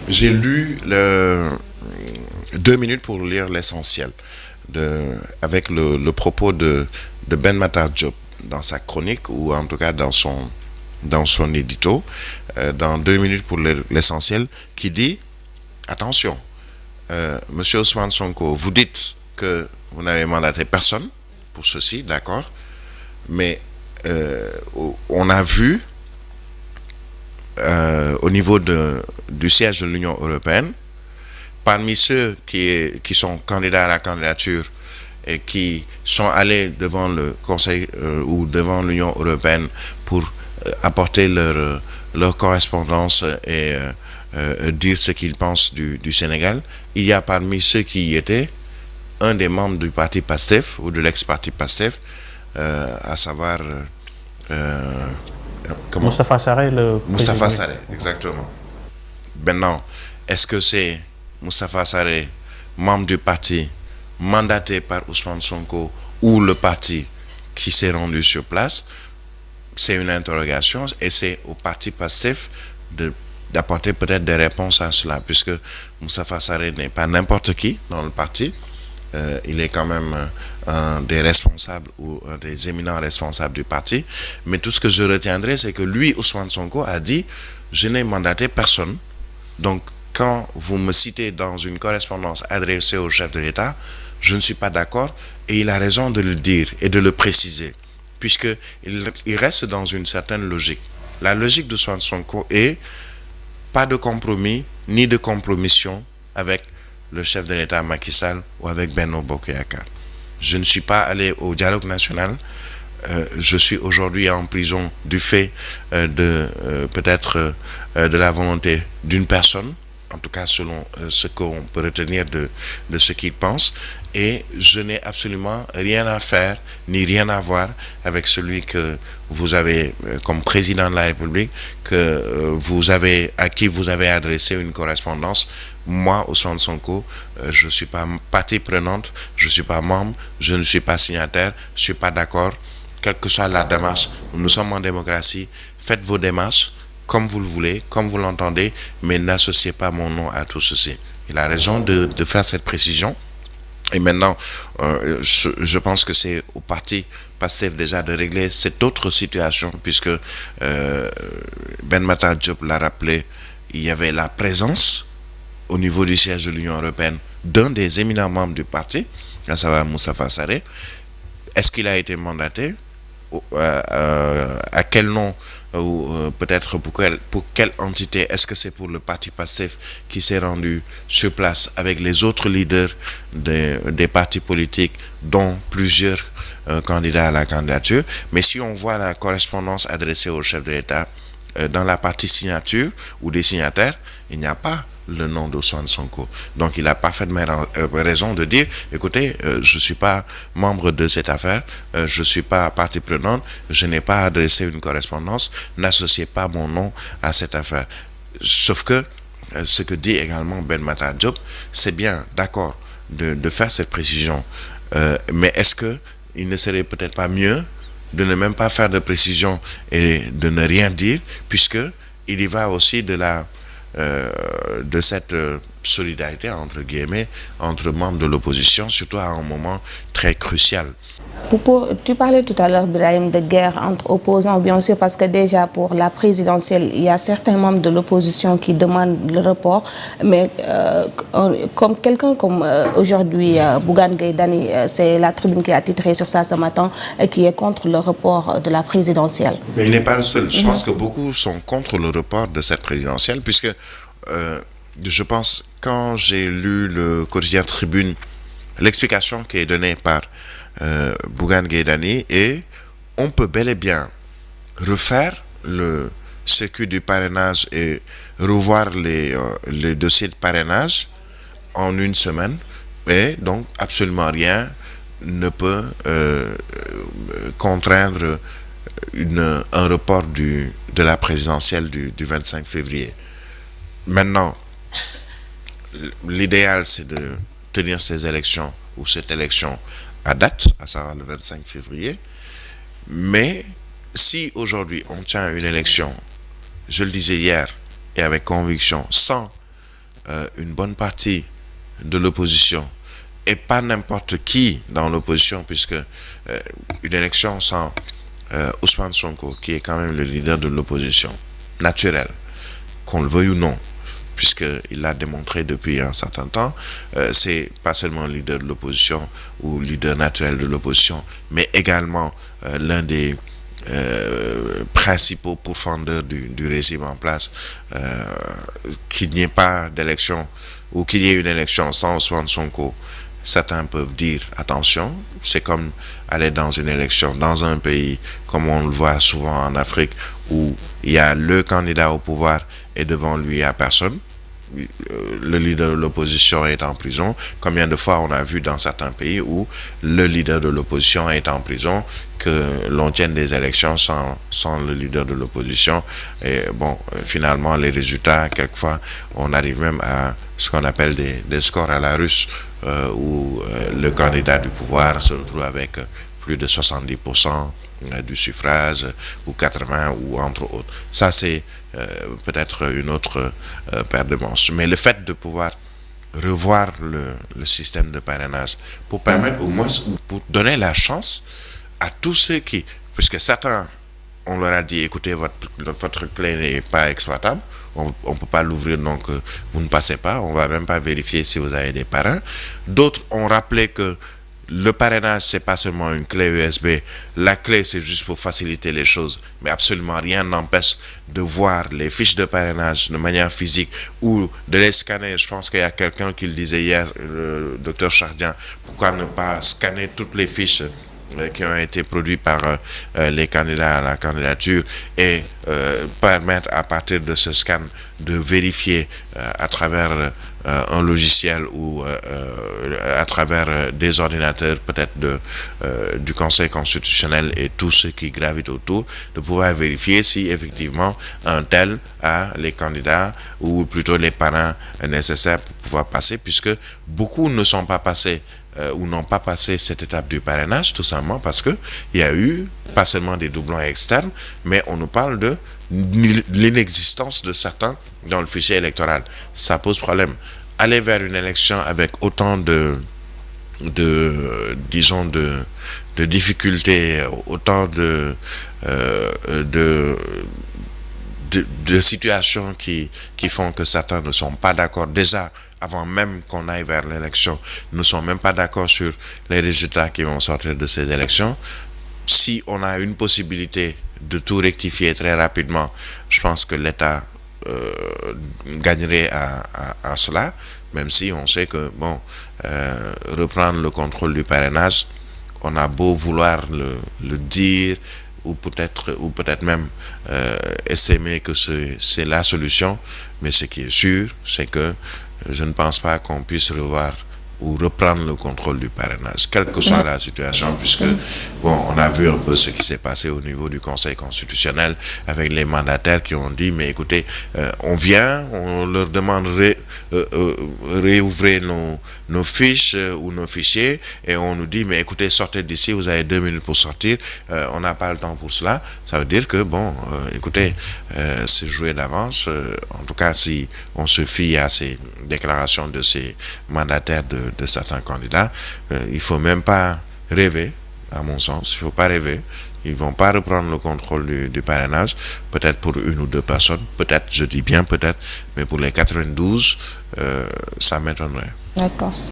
J'ai lu 2 minutes pour lire l'essentiel avec le propos de Ben Matar Diop dans sa chronique ou en tout cas dans son édito, dans 2 minutes pour lire l'essentiel, qui dit attention, Monsieur Ousmane Sonko, vous dites que vous n'avez mandaté personne pour ceci, d'accord, mais on a vu au niveau du siège de l'Union européenne, parmi ceux qui sont candidats à la candidature et qui sont allés devant le Conseil ou devant l'Union européenne pour apporter leur correspondance et dire ce qu'ils pensent du Sénégal, il y a parmi ceux qui y étaient un des membres du parti PASTEF ou de l'ex-parti PASTEF, à savoir euh, comment Moustapha Sarré, le Moustapha président. Sarré, exactement. Maintenant, est-ce que c'est Moustapha Sarré, membre du parti, mandaté par Ousmane Sonko, ou le parti qui s'est rendu sur place? C'est une interrogation et c'est au parti PASTEF d'apporter peut-être des réponses à cela, puisque Moustapha Sarré n'est pas n'importe qui dans le parti. Il est quand même un des responsables ou un des éminents responsables du parti. Mais tout ce que je retiendrai, c'est que lui, Ousmane Sonko, a dit je n'ai mandaté personne. Donc, quand vous me citez dans une correspondance adressée au chef de l'État, je ne suis pas d'accord et il a raison de le dire et de le préciser, puisqu'il reste dans une certaine logique. La logique de Ousmane Sonko est pas de compromis ni de compromission avec le chef de l'État Macky Sall ou avec Benno Bokk Yakaar. Je ne suis pas allé au dialogue national. Je suis aujourd'hui en prison du fait peut-être de la volonté d'une personne, en tout cas selon ce qu'on peut retenir de ce qu'il pense, et je n'ai absolument rien à faire ni rien à voir avec celui que vous avez comme président de la République, à qui vous avez adressé une correspondance. Moi, Ousmane Sonko, je ne suis pas partie prenante, je ne suis pas membre, je ne suis pas signataire, je ne suis pas d'accord. Quelle que soit la démarche, nous sommes en démocratie, faites vos démarches comme vous le voulez, comme vous l'entendez, mais n'associez pas mon nom à tout ceci. Il a raison de faire cette précision. Et maintenant, je pense que c'est au parti PASTEF déjà de régler cette autre situation, puisque Ben Matar Diop l'a rappelé, il y avait la présence au niveau du siège de l'Union européenne d'un des éminents membres du parti, à savoir Moustapha Sarré. Est-ce qu'il a été mandaté? À quel nom ou peut-être pour quelle entité? Est-ce que c'est pour le parti PASTEF qui s'est rendu sur place avec les autres leaders des partis politiques, dont plusieurs candidats à la candidature? Mais si on voit la correspondance adressée au chef de l'État, dans la partie signature ou des signataires, il n'y a pas le nom d'Ousmane Sonko. Donc il a parfaitement raison de dire, écoutez, je ne suis pas membre de cette affaire, je ne suis pas partie prenante, je n'ai pas adressé une correspondance, n'associez pas mon nom à cette affaire. Sauf que ce que dit également Ben Matar Diop, c'est bien, d'accord, de faire cette précision. Mais est-ce que il ne serait peut-être pas mieux de ne même pas faire de précision et de ne rien dire, puisque il y va aussi de cette solidarité, entre guillemets, entre membres de l'opposition, surtout à un moment très crucial. Tu parlais tout à l'heure, Brahim, de guerre entre opposants, bien sûr, parce que déjà pour la présidentielle, il y a certains membres de l'opposition qui demandent le report, mais comme quelqu'un comme aujourd'hui, Bougane Gueye Dany, c'est la tribune qui a titré sur ça ce matin, qui est contre le report de la présidentielle. Mais il n'est pas le seul. Je pense que beaucoup sont contre le report de cette présidentielle, puisque je pense, quand j'ai lu le quotidien Tribune, l'explication qui est donnée par Bougane Gueye Dany, et on peut bel et bien refaire le circuit du parrainage et revoir les dossiers de parrainage en une semaine, et donc absolument rien ne peut contraindre un report de la présidentielle du 25 février. Maintenant, l'idéal, c'est de tenir ces élections ou cette élection à date, à savoir le 25 février. Mais si aujourd'hui on tient une élection, je le disais hier et avec conviction, sans une bonne partie de l'opposition, et pas n'importe qui dans l'opposition, puisque une élection sans Ousmane Sonko, qui est quand même le leader de l'opposition naturelle, qu'on le veuille ou non, puisqu'il l'a démontré depuis un certain temps, c'est pas seulement leader de l'opposition ou leader naturel de l'opposition, mais également l'un des principaux pourfendeurs du régime en place. Qu'il n'y ait pas d'élection ou qu'il y ait une élection sans Ousmane Sonko, certains peuvent dire attention, c'est comme aller dans une élection dans un pays comme on le voit souvent en Afrique, où il y a le candidat au pouvoir et devant lui il n'y a personne. Le leader de l'opposition est en prison. Combien de fois on a vu dans certains pays où le leader de l'opposition est en prison, que l'on tienne des élections sans le leader de l'opposition, et bon, finalement les résultats, quelquefois on arrive même à ce qu'on appelle des scores à la russe, où le candidat du pouvoir se retrouve avec plus de 70% du suffrage, ou 80, ou entre autres. Ça, c'est peut-être une autre paire de manches. Mais le fait de pouvoir revoir le système de parrainage pour permettre au moins, pour donner la chance à tous ceux qui, puisque certains, on leur a dit, écoutez, votre clé n'est pas exploitable, on ne peut pas l'ouvrir, donc vous ne passez pas, on ne va même pas vérifier si vous avez des parrains. D'autres ont rappelé que le parrainage, c'est pas seulement une clé USB. La clé, c'est juste pour faciliter les choses. Mais absolument rien n'empêche de voir les fiches de parrainage de manière physique ou de les scanner. Je pense qu'il y a quelqu'un qui le disait hier, le docteur Chardian, pourquoi ne pas scanner toutes les fiches qui ont été produites par les candidats à la candidature, et permettre à partir de ce scan de vérifier à travers un logiciel ou à travers des ordinateurs peut-être du Conseil constitutionnel et tout ce qui gravite autour, de pouvoir vérifier si effectivement un tel a les candidats ou plutôt les parrains nécessaires pour pouvoir passer, puisque beaucoup ne sont pas passés ou n'ont pas passé cette étape du parrainage, tout simplement parce que il y a eu pas seulement des doublons externes, mais on nous parle de l'inexistence de certains dans le fichier électoral. Ça pose problème. Aller vers une élection avec autant disons de difficultés, autant de situations qui font que certains ne sont pas d'accord déjà avant même qu'on aille vers l'élection, ne sont même pas d'accord sur les résultats qui vont sortir de ces élections. Si on a une possibilité de tout rectifier très rapidement, je pense que l'État gagnerait à cela, même si on sait que, bon, reprendre le contrôle du parrainage, on a beau vouloir le dire, ou peut-être même estimer que c'est la solution, mais ce qui est sûr, c'est que je ne pense pas qu'on puisse revoir ou reprendre le contrôle du parrainage, quelle que soit la situation, puisque, bon, on a vu un peu ce qui s'est passé au niveau du Conseil constitutionnel avec les mandataires qui ont dit, mais écoutez, on vient, on leur demande réouvrir nos fiches ou nos fichiers, et on nous dit, mais écoutez, sortez d'ici, vous avez 2 minutes pour sortir, on n'a pas le temps pour cela. Ça veut dire que, bon, écoutez, c'est joué d'avance. En tout cas, si on se fie à ces déclarations de ces mandataires de certains candidats, il ne faut même pas rêver, à mon sens, il ne faut pas rêver. Ils ne vont pas reprendre le contrôle du parrainage, peut-être pour 1 ou 2 personnes, peut-être, je dis bien peut-être, mais pour les 92, ça m'étonnerait. D'accord.